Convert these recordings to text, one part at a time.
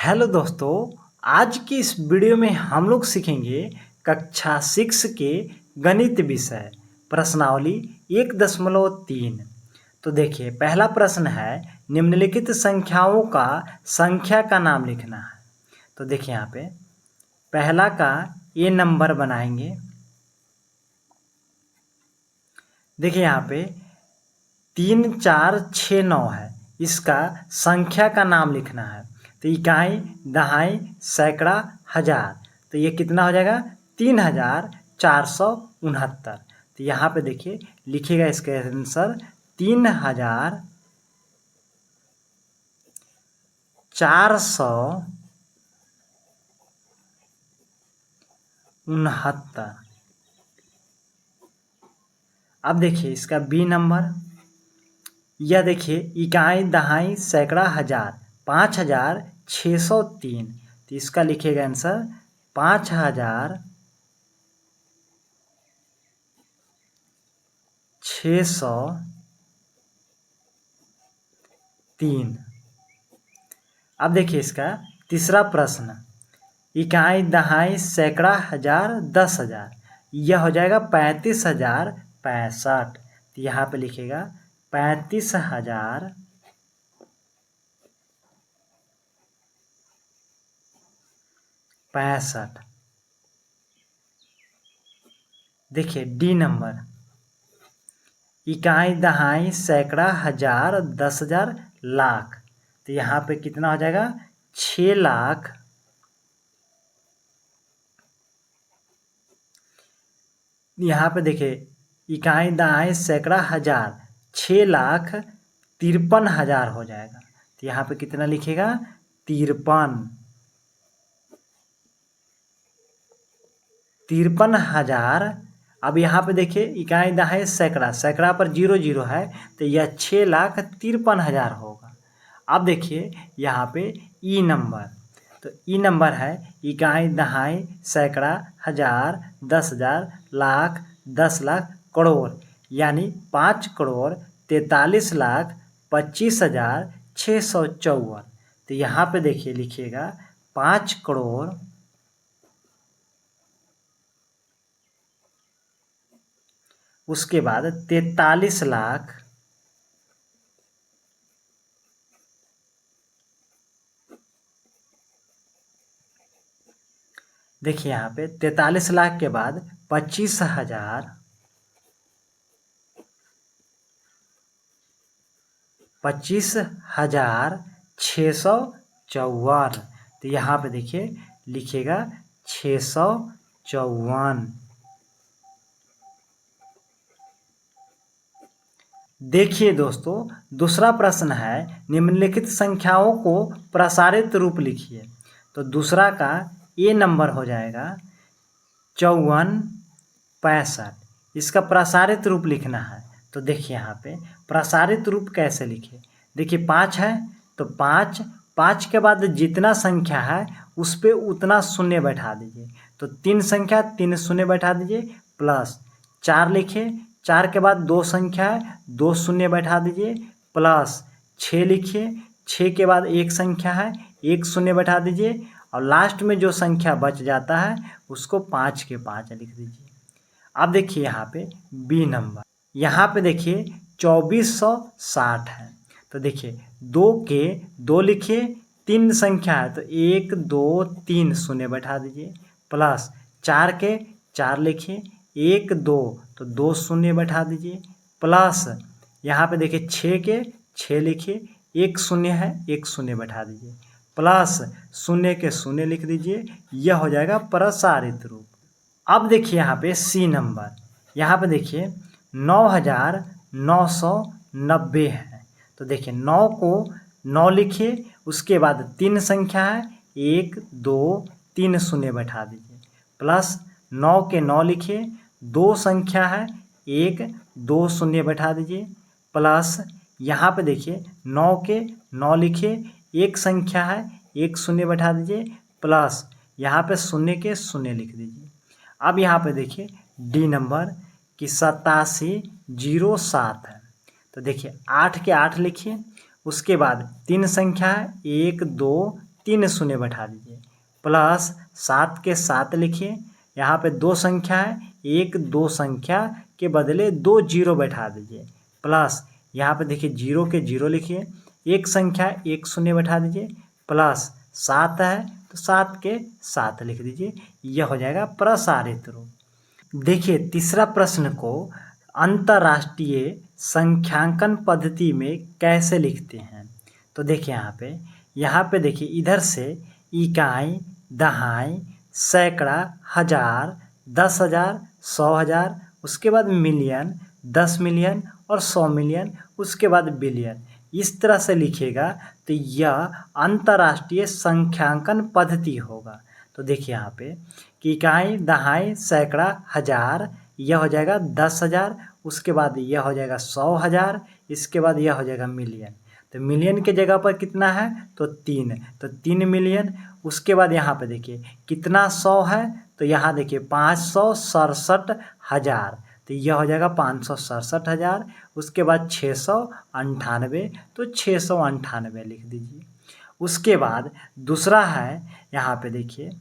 Hello दोस्तों। आज की इस वीडियो में हम लोग सीखेंगे कक्षा 6 के गणित विषय प्रश्नावली 1.3। तो देखिए, पहला प्रश्न है निम्नलिखित संख्याओं का संख्या का नाम लिखना है। तो देखिए यहाँ पे पहला का ए नंबर बनाएंगे। देखिए यहाँ पे 3 4 6 9 है, इसका संख्या का नाम लिखना है। तो इकाई, दहाई, सैकड़ा, हजार, तो ये कितना हो जाएगा 3469। तो यहाँ पे देखिए लिखिएगा इसका आंसर 3469। अब देखिए इसका बी नंबर, यह देखिए इकाई, दहाई, सैकड़ा, हजार, 5603। तो इसका लिखिएगा आंसर 5603। अब देखिए इसका तीसरा प्रश्न, इकाई, दहाई, सैकड़ा, हजार, 10,000, यह हो जाएगा 35,065। तो यहाँ पे लिखिएगा 35,065। देखिए डी नंबर, इकाई, दहाई, सैकड़ा, हजार, 10,000, लाख, तो यहाँ पे कितना हो जाएगा 6 लाख। यहाँ पे देखिए इकाई, दहाई, सैकड़ा, हजार, 6,53,000 हो जाएगा। तो यहाँ पे कितना लिखेगा 53,000। अब यहाँ पे देखिए इकाई, दहाई, सैकड़ा, सैकड़ा पर 0 0 है, तो यह 6,53,000 होगा। अब देखिए यहाँ पे ई नंबर, तो ई नंबर है इकाई, दहाई, सैकड़ा, हजार, 10,000, लाख, 10 लाख, करोड़, यानी 5,43,25,654। तो यहाँ पे देखिए लिखिएगा 5 करोड़ 43 लाख 43 लाख के बाद 25,654। तो यहाँ पे देखिए लिखिएगा 654। देखिए दोस्तों, दूसरा प्रश्न है निम्नलिखित संख्याओं को प्रसारित रूप लिखिए। तो दूसरा का ए नंबर हो जाएगा 5465। इसका प्रसारित रूप लिखना है। तो देखिए यहाँ पे प्रसारित रूप कैसे लिखे, देखिए 5 है तो 5 के बाद जितना संख्या है उस पर उतना शून्य बैठा दीजिए। तो 3 संख्या 3 शून्य बैठा दीजिए, प्लस 4 लिखिए, 4 के बाद 2 संख्या है 2 शून्य बैठा दीजिए, प्लस 6 लिखिए, 6 के बाद 1 संख्या है 1 शून्य बैठा दीजिए, और लास्ट में जो संख्या बच जाता है उसको 5 के 5 लिख दीजिए। अब देखिए यहाँ पे बी नंबर, यहाँ पे देखिए 2460 है। तो देखिए 2 के 2 लिखिए, 3 संख्या है तो 1 2 3 शून्य बैठा दीजिए, प्लस 4 के 4 लिखिए, 1 2 तो 2 शून्य बैठा दीजिए, प्लस यहाँ पे देखिए 6 के 6 लिखिए, 1 शून्य है 1 शून्य बैठा दीजिए, प्लस शून्य के शून्य लिख दीजिए। यह हो जाएगा प्रसारित रूप। अब देखिए यहाँ पे सी नंबर, यहाँ पे देखिए 9,990 है। तो देखिए 9 को 9 लिखिए, उसके बाद 3 संख्या है 1 2 3 शून्य बैठा दीजिए, प्लस 9 के 9 लिखिए, 2 संख्या है 1 2 शून्य बैठा दीजिए, प्लस यहाँ पे देखिए 9 के 9 लिखिए, 1 संख्या है 1 शून्य बैठा दीजिए, प्लस यहाँ पे शून्य के शून्य लिख दीजिए। अब यहाँ पे देखिए डी नंबर की 8707 है। तो देखिए 8 के 8 लिखिए, उसके बाद 3 संख्या है 1 2 3 शून्य बैठा दीजिए, प्लस 7 के 7 लिखिए। यहाँ पे 2 संख्या है, 1 2 संख्या के बदले 2 जीरो बैठा दीजिए, प्लस यहाँ पे देखिए 0 के 0 लिखिए, 1 संख्या 1 शून्य बैठा दीजिए, प्लस 7 है तो 7 के 7 लिख दीजिए। यह हो जाएगा प्रसारित रूप। देखिए तीसरा प्रश्न को अंतर्राष्ट्रीय संख्यांकन पद्धति में कैसे लिखते हैं। तो देखिए यहाँ पे देखिए इधर से इकाई, दहाई, सैकड़ा, हजार, 10,000, 100,000, उसके बाद मिलियन, 10 मिलियन और 100 मिलियन, उसके बाद बिलियन। इस तरह से लिखिएगा तो यह अंतर्राष्ट्रीय संख्यांकन पद्धति होगा। तो देखिए यहाँ पे कि इकाई, दहाई, सैकड़ा, हजार, यह हो जाएगा 10,000, उसके बाद यह हो जाएगा 100,000, इसके बाद यह हो जाएगा मिलियन। तो मिलियन के जगह पर कितना है तो 3, तो 3 मिलियन। उसके बाद यहाँ पे देखिए कितना 100 है तो यहाँ देखिए 567,000, तो यह हो जाएगा 567,000। उसके बाद 698, तो 698 लिख दीजिए। उसके बाद दूसरा है यहाँ पे देखिए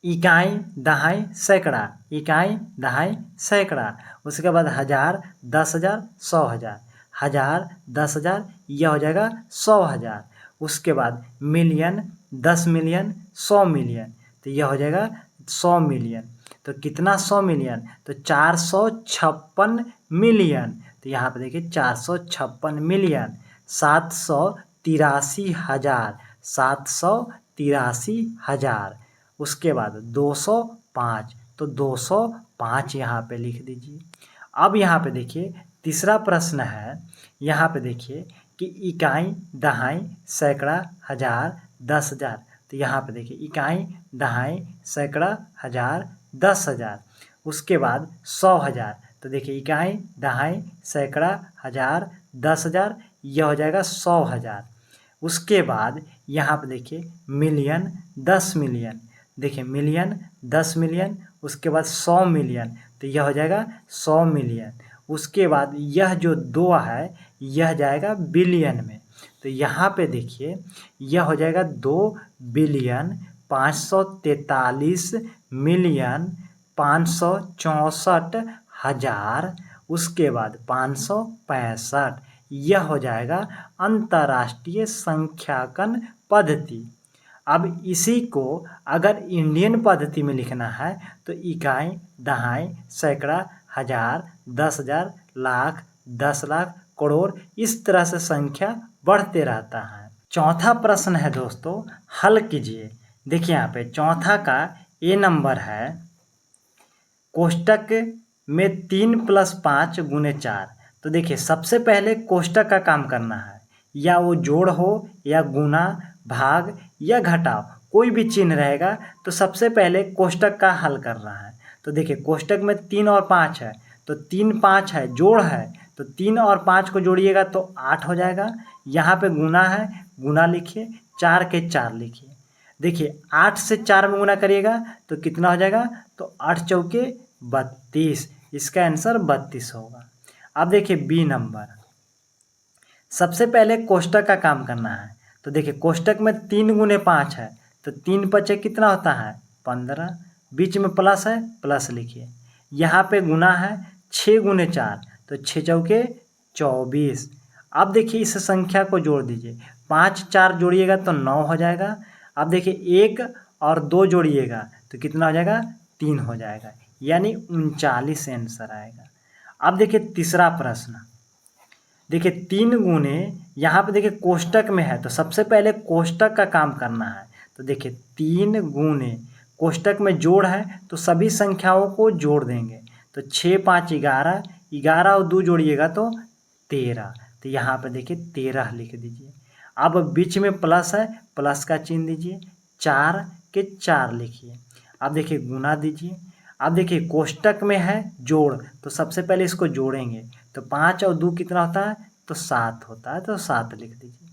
इकाई, दहाई, सैकड़ा, इकाई, दहाई, सैकड़ा, उसके बाद हजार, 10,000, 100,000, हजार, 10,000, यह हो जाएगा 100,000। उसके बाद मिलियन, 10 मिलियन, 100 मिलियन, तो यह हो जाएगा 100 मिलियन। तो कितना 100 मिलियन तो 456 मिलियन, तो यहाँ पे देखिए 456 मिलियन। 783,000, 783,000। उसके बाद 205, तो 205 यहाँ पे लिख दीजिए। अब यहाँ पे देखिए तीसरा प्रश्न है, यहाँ पे देखिए कि इकाई, दहाई, सैकड़ा, हजार, 10,000, तो यहाँ पे देखिए इकाई, दहाई, सैकड़ा, हजार, 10,000। उसके बाद 100,000, तो देखिए इकाई, दहाई, सैकड़ा, हजार, 10,000, यह हो जाएगा 100,000। उसके बाद यहाँ पे देखिए मिलियन, 10 मिलियन, देखिए मिलियन, 10 मिलियन, उसके बाद 100 मिलियन, तो यह हो जाएगा 100 मिलियन। उसके बाद यह जो 2 है यह जाएगा बिलियन में, तो यहाँ पे देखिए यह हो जाएगा 2 बिलियन 543 मिलियन 564,000, उसके बाद 565, यह हो जाएगा अंतर्राष्ट्रीय संख्यांकन पद्धति। अब इसी को अगर इंडियन पद्धति में लिखना है तो इकाई, दहाई, सैकड़ा, हजार, 10,000, लाख, 10 लाख, करोड़, इस तरह से संख्या बढ़ते रहता है। चौथा प्रश्न है दोस्तों, हल कीजिए। देखिए यहाँ पे चौथा का ए नंबर है, कोष्टक में 3 + 5 × 4। तो देखिए सबसे पहले कोष्टक का काम करना है, या वो जोड़ हो या गुना, भाग या घटाव, कोई भी चिन्ह रहेगा तो सबसे पहले कोष्टक का हल करना है। तो देखिए कोष्टक में 3 और 5 है, तो 3 5 है, जोड़ है, तो 3 और 5 को जोड़िएगा तो 8 हो जाएगा। यहाँ पे गुना है, गुना लिखिए, 4 के 4 लिखिए। देखिए 8 से 4 में गुना करिएगा तो कितना हो जाएगा तो 8 चौके 32, इसका आंसर 32 होगा। अब देखिए बी नंबर, सबसे पहले कोष्टक का काम करना है। तो देखिए कोष्टक में 3 × 5 है, तो 3 × 5 कितना होता है 15, बीच में प्लस है, प्लस लिखिए। यहाँ पे गुना है 6 × 4, तो 6 चौके 24। अब देखिए इस संख्या को जोड़ दीजिए, 5 4 जोड़िएगा तो 9 हो जाएगा। अब देखिए 1 और 2 जोड़िएगा तो कितना हो जाएगा 3 हो जाएगा, यानी 39 आंसर आएगा। अब देखिए तीसरा प्रश्न, देखिए 3 × यहाँ पे देखिए कोष्टक में है तो सबसे पहले कोष्टक का काम करना है। तो देखिए 3 × कोष्टक में जोड़ है तो सभी संख्याओं को जोड़ देंगे, तो 6 5 11, 11 और 2 जोड़िएगा तो 13, तो यहाँ पे देखिए 13 लिख दीजिए। अब बीच में प्लस है, प्लस का चिन्ह दीजिए, 4 के 4 लिखिए। अब देखिए गुना दीजिए। अब देखिए कोष्टक में है जोड़, तो सबसे पहले इसको जोड़ेंगे, तो 5 और 2 कितना होता है तो 7 होता है, तो 7 लिख दीजिए।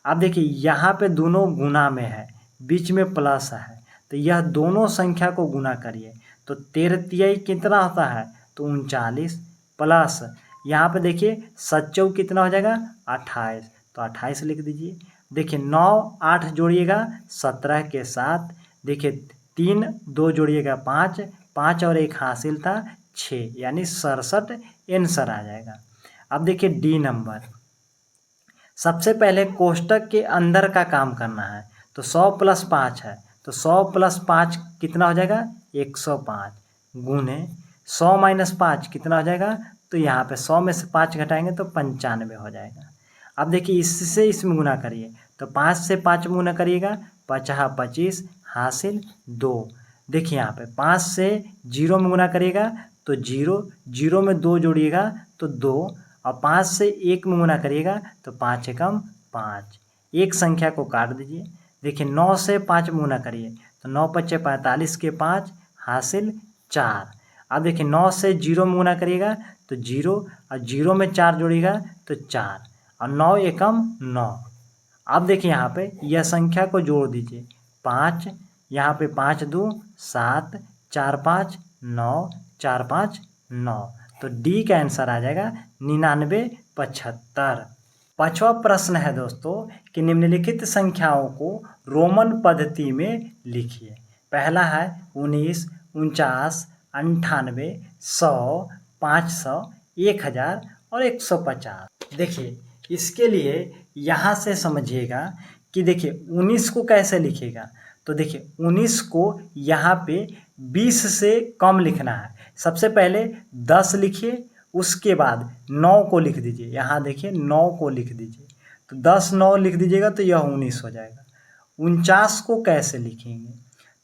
अब देखिए यहाँ पे दोनों गुना में है, बीच में प्लस है, तो यह दोनों संख्या को गुना करिए, तो 13 कितना होता है तो 39, प्लस यहाँ पे देखिए 7 कितना हो जाएगा 28, तो 28 लिख दीजिए। देखिए 9 8 जोड़िएगा 17 के साथ, देखिए 3 2 जोड़िएगा 5 5 और 1 हासिल था 6, यानी 67 आंसर आ जाएगा। अब देखिए डी नंबर, सबसे पहले कोष्टक के अंदर का काम करना है, तो 100 + 5 है, तो 100 + 5 कितना हो जाएगा 105 गुने 100 - 5 कितना हो जाएगा, तो यहाँ पे 100 में से 5 घटाएंगे तो 95 हो जाएगा। अब देखिए इससे इसमें गुना करिए, तो 5 से 5 में गुना करिएगा 5 × 25 हासिल 2। देखिए यहाँ पे 5 से 0 में गुना करिएगा तो 0 0 में 2 जोड़िएगा तो 2, और 5 से 1 में गुना करिएगा तो 5 एकम 5, एक संख्या को काट दीजिए। देखिए 9 से 5 में गुना करिए तो 9 × 5 = 45 के 5 हासिल 4। अब देखिए 9 से 0 में गुना करिएगा तो 0, और 0 में 4 जोड़िएगा तो 4, और 9 एकम 9। अब देखिए यहाँ पे यह संख्या को जोड़ दीजिए 5, यहाँ पे 5 2 7 4 5 9 4 5 9, तो डी का आंसर आ जाएगा 9975। पांचवा प्रश्न है दोस्तों कि निम्नलिखित संख्याओं को रोमन पद्धति में लिखिए। पहला है 19 49 98 100 500 1000 और 150। देखिए इसके लिए यहाँ से समझिएगा कि देखिए 19 को कैसे लिखेगा, तो देखिए 19 को यहाँ पे 20 से कम लिखना है। सबसे पहले 10 लिखिए, उसके बाद 9 को लिख दीजिए, यहाँ देखिए 9 को लिख दीजिए, तो 10 9 लिख दीजिएगा तो यह 19 हो जाएगा। 49 को कैसे लिखेंगे,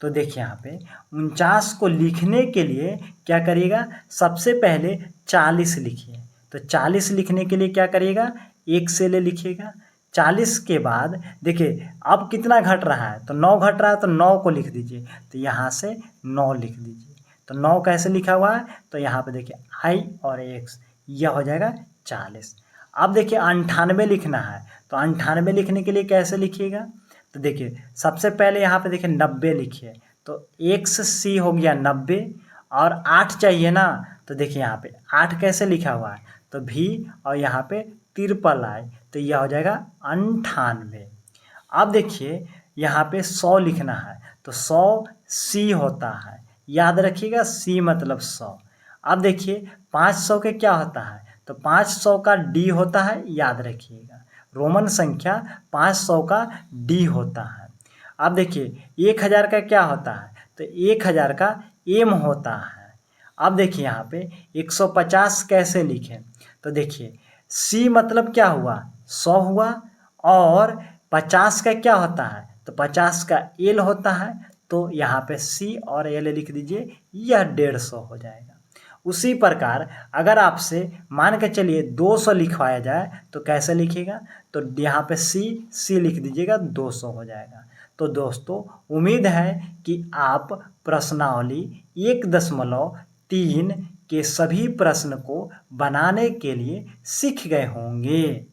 तो देखिए यहाँ पे 49 को लिखने के लिए क्या करिएगा, सबसे पहले 40 लिखिए, तो 40 लिखने के लिए क्या करिएगा 1 से ले लिखिएगा। 40 के बाद देखिए अब कितना घट रहा है, तो 9 घट रहा है, तो 9 को लिख दीजिए, तो यहाँ से 9 लिख दीजिए। तो 9 कैसे लिखा हुआ है, तो यहाँ पे देखिए आई और एक्स, यह हो जाएगा 40। अब देखिए 98 लिखना है, तो 98 लिखने के लिए कैसे लिखिएगा, तो देखिए सबसे पहले यहाँ पे देखिए 90 लिखिए, तो एक्स सी हो गया 90, और 8 चाहिए ना, तो देखिए यहाँ पे 8 कैसे लिखा हुआ है, तो भी और यहाँ पे तिरपल आए, तो यह हो जाएगा 98। अब देखिए यहाँ पे 100 लिखना है, तो 100 सी होता है, याद रखिएगा सी मतलब 100। अब देखिए 500 के क्या होता है, तो 500 का डी होता है, याद रखिएगा रोमन संख्या 500 का डी होता है। अब देखिए 1000 का क्या होता है, तो 1000 का एम होता है। अब देखिए यहाँ पे 150 कैसे लिखें, तो देखिए सी मतलब क्या हुआ 100 हुआ, और 50 का क्या होता है, तो 50 का एल होता है, तो यहाँ पे सी और एल लिख दीजिए, यह 150 हो जाएगा। उसी प्रकार अगर आपसे मान के चलिए 200 लिखवाया जाए तो कैसे लिखिएगा, तो यहाँ पे सी लिख दीजिएगा, 200 हो जाएगा। तो दोस्तों उम्मीद है कि आप प्रश्नावली 1.3 के सभी प्रश्न को बनाने के लिए सीख गए होंगे।